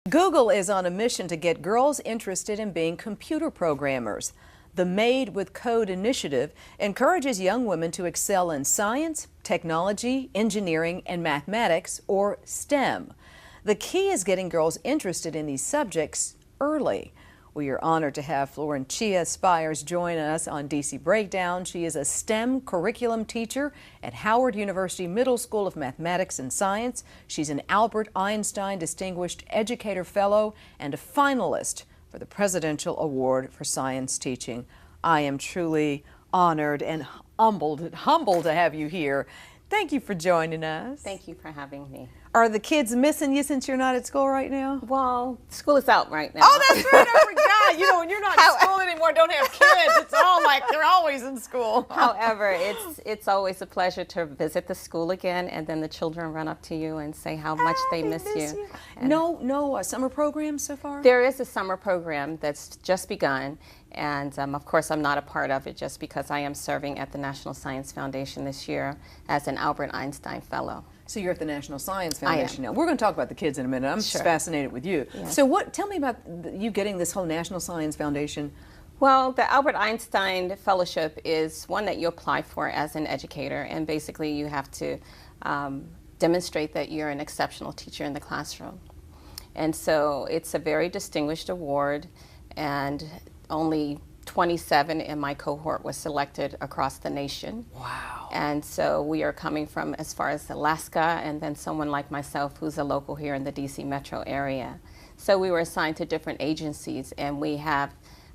Google is on a mission to get girls interested in being computer programmers. The Made with Code initiative encourages young women to excel in science, technology, engineering, and mathematics, or STEM. The key is getting girls interested in these subjects early. We are honored to have Florencia Spires join us on DC Breakdown. She is a STEM curriculum teacher at Howard University Middle School of Mathematics and Science. She's an Albert Einstein Distinguished Educator Fellow and a finalist for the Presidential Award for Science Teaching. I am truly honored and humbled to have you here. Thank you for joining us. Thank you for having me. Are the kids missing you since you're not at school right now? Well, school is out right now. Oh, that's right. I forgot. You know, when you're not in school anymore, don't have kids. It's all like they're always in school. However, it's always a pleasure to visit the school again, and then the children run up to you and say how much they miss you. No summer programs so far? There is a summer program that's just begun, and of course I'm not a part of it just because I am serving at the National Science Foundation this year as an Albert Einstein Fellow. So you're at the National Science Foundation now. We're going to talk about the kids in a minute. I'm just fascinated with you. Yeah. So tell me about you getting this whole National Science Foundation. Well, the Albert Einstein Fellowship is one that you apply for as an educator, and basically you have to demonstrate that you're an exceptional teacher in the classroom. And so it's a very distinguished award, and only 27 in my cohort was selected across the nation. Wow. And so we are coming from as far as Alaska, and then someone like myself who's a local here in the DC metro area. So we were assigned to different agencies, and we have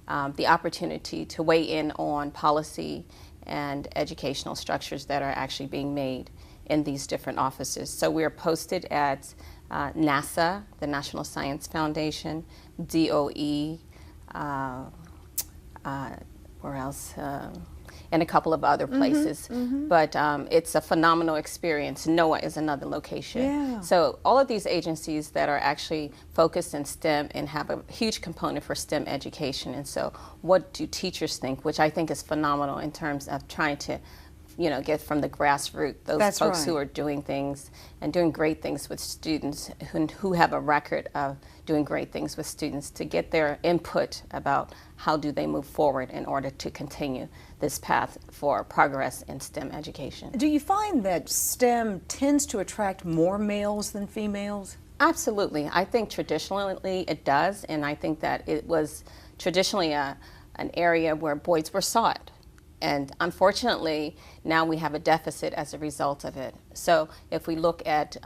the opportunity to weigh in on policy and educational structures that are actually being made in these different offices. So we are posted at NASA, the National Science Foundation, DOE, where else? And a couple of other places. But it's a phenomenal experience. NOAA is another location. Yeah. So all of these agencies that are actually focused in STEM and have a huge component for STEM education. And so what do teachers think, which I think is phenomenal in terms of trying to get from the grassroots, those folks who are doing things and doing great things with students who have a record of doing great things with students, to get their input about how do they move forward in order to continue this path for progress in STEM education. Do you find that STEM tends to attract more males than females? Absolutely. I think traditionally it does, and I think that it was traditionally an area where boys were sought. And unfortunately, now we have a deficit as a result of it. So if we look at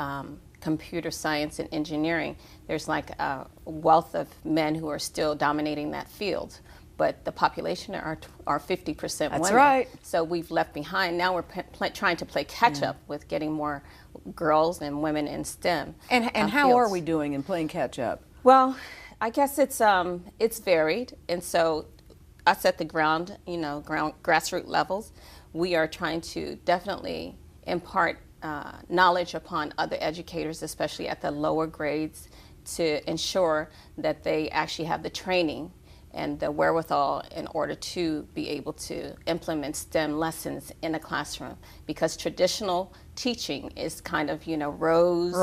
computer science and engineering, there's like a wealth of men who are still dominating that field. But the population are 50% women. That's right. So we've left behind. Now we're trying to play catch up with getting more girls and women in STEM. And how are we doing in playing catch up? Well, I guess it's varied. And so us at the grassroots levels, we are trying to definitely impart knowledge upon other educators, especially at the lower grades, to ensure that they actually have the training and the wherewithal in order to be able to implement STEM lessons in a classroom. Because traditional teaching is kind of, rows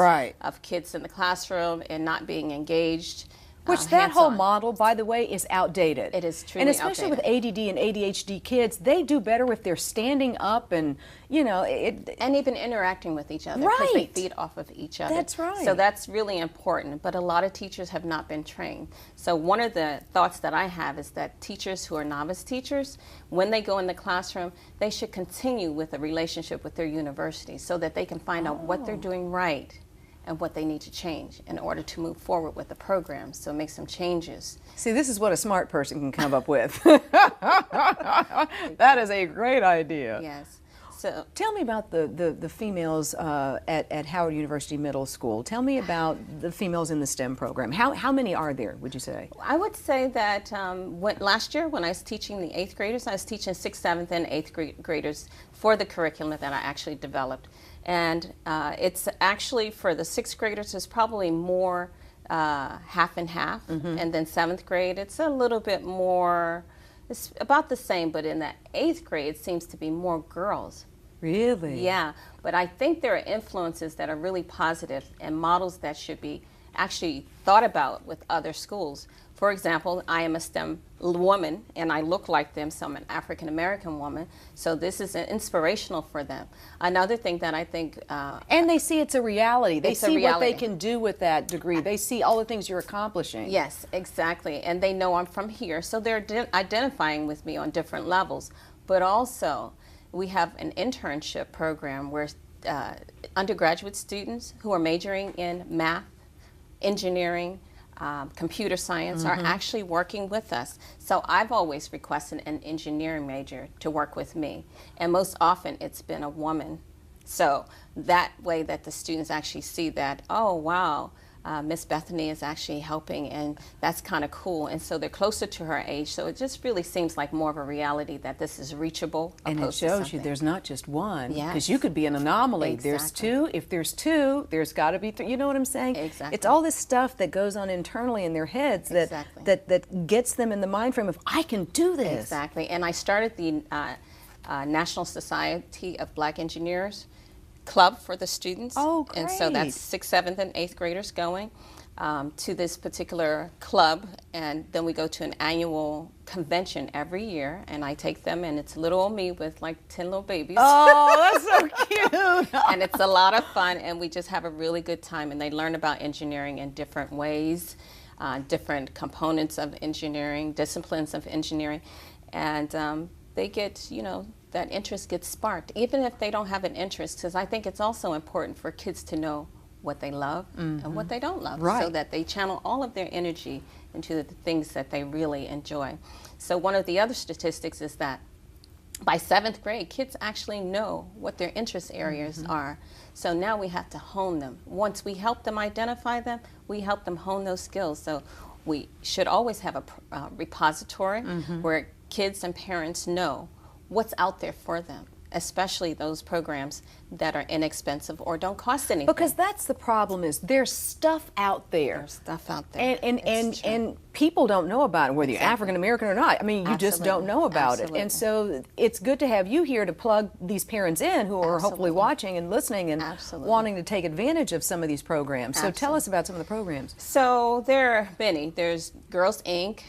of kids in the classroom and not being engaged. Which that whole model, by the way, is outdated. It is truly And especially outdated. with ADD and ADHD kids, they do better if they're standing up and, and even interacting with each other, because they feed off of each other. That's right. So that's really important, but a lot of teachers have not been trained. So one of the thoughts that I have is that teachers who are novice teachers, when they go in the classroom, they should continue with a relationship with their university so that they can find out what they're doing right and what they need to change in order to move forward with the program, so make some changes. See, this is what a smart person can come up with. That is a great idea. Yes. So tell me about the females at Howard University Middle School. Tell me about the females in the STEM program. How many are there, would you say? I would say that last year when I was teaching the 8th graders, I was teaching 6th, 7th, and 8th graders for the curriculum that I actually developed. And it's actually, for the 6th graders, it's probably more half and half. And then 7th grade, it's a little bit more, it's about the same, but in the 8th grade, it seems to be more girls. Really? Yeah, but I think there are influences that are really positive and models that should be actually thought about with other schools. For example, I am a STEM woman and I look like them, so I'm an African American woman. So this is inspirational for them. Another thing that I think and they see it's a reality. They It's a see what they reality. can do with that degree. They see all the things you're accomplishing. Yes, exactly. And they know I'm from here. So they're identifying with me on different levels. But also, we have an internship program where undergraduate students who are majoring in math, engineering, computer science are actually working with us. So I've always requested an engineering major to work with me. And most often it's been a woman. So that way that the students actually see that, oh, wow, Miss Bethany is actually helping, and that's kind of cool. And so they're closer to her age. So it just really seems like more of a reality that this is reachable. And it opposed to shows you something. there's not just one. Because Yes. you could be an anomaly. There's Exactly. two. If there's two, there's got to be three. You know what I'm saying? Exactly. It's all this stuff that goes on internally in their heads that, Exactly. that gets them in the mind frame of, I can do this. Exactly. And I started the National Society of Black Engineers club for the students. Oh, And so great. that's 6th, 7th, and 8th graders going to this particular club. And then we go to an annual convention every year. And I take them, and it's little old me with like 10 little babies. Oh, that's so cute. And it's a lot of fun, and we just have a really good time. And they learn about engineering in different ways, different components of engineering, disciplines of engineering. And they get, you know, that interest gets sparked, even if they don't have an interest, because I think it's also important for kids to know what they love and what they don't love, so Right. that they channel all of their energy into the things that they really enjoy. So one of the other statistics is that by 7th grade, kids actually know what their interest areas are. So now we have to hone them. Once we help them identify them, we help them hone those skills. So we should always have a repository where kids and parents know what's out there for them, especially those programs that are inexpensive or don't cost anything. Because that's the problem is there's stuff out there. There's stuff out there. It's true. And people don't know about it, whether you're African American or not. I mean, you just don't Absolutely. know about Absolutely. it. And so it's good to have you here to plug these parents in who are hopefully Absolutely. watching and listening and Absolutely. wanting to take advantage of some of these programs. So tell us about some of the programs. So there are many. There's Girls Inc.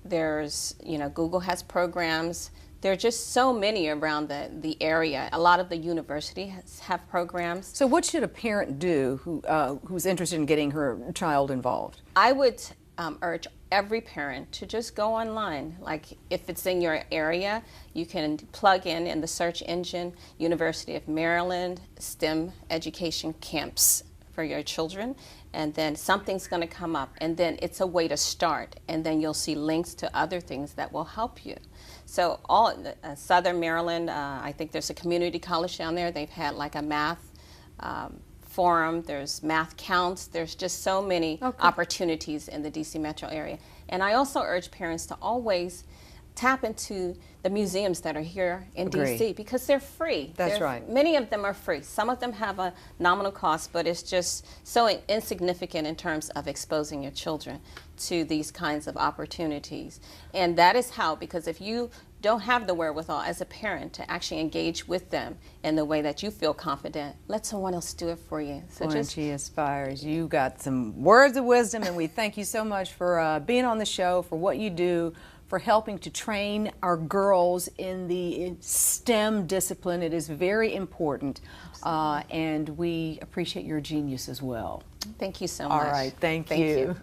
There's, you know, Google has programs. There are just so many around the area. A lot of the universities have programs. So what should a parent do who's interested in getting her child involved? I would urge every parent to just go online. Like if it's in your area, you can plug in the search engine, University of Maryland STEM education camps for your children, and then something's going to come up, and then it's a way to start, and then you'll see links to other things that will help you. So all Southern Maryland, I think there's a community college down there. They've had like a math forum. There's Math Counts. There's just so many opportunities in the DC metro area. And I also urge parents to always tap into the museums that are here in Agree. DC because they're free. That's right. Many of them are free. Some of them have a nominal cost, but it's just so insignificant in terms of exposing your children to these kinds of opportunities. And that is how, because if you don't have the wherewithal as a parent to actually engage with them in the way that you feel confident, let someone else do it for you. So When she aspires, you got some words of wisdom, and we thank you so much for being on the show, for what you do, for helping to train our girls in the STEM discipline. It is very important, and we appreciate your genius as well. thank you so All much. right, thank Thank you. you.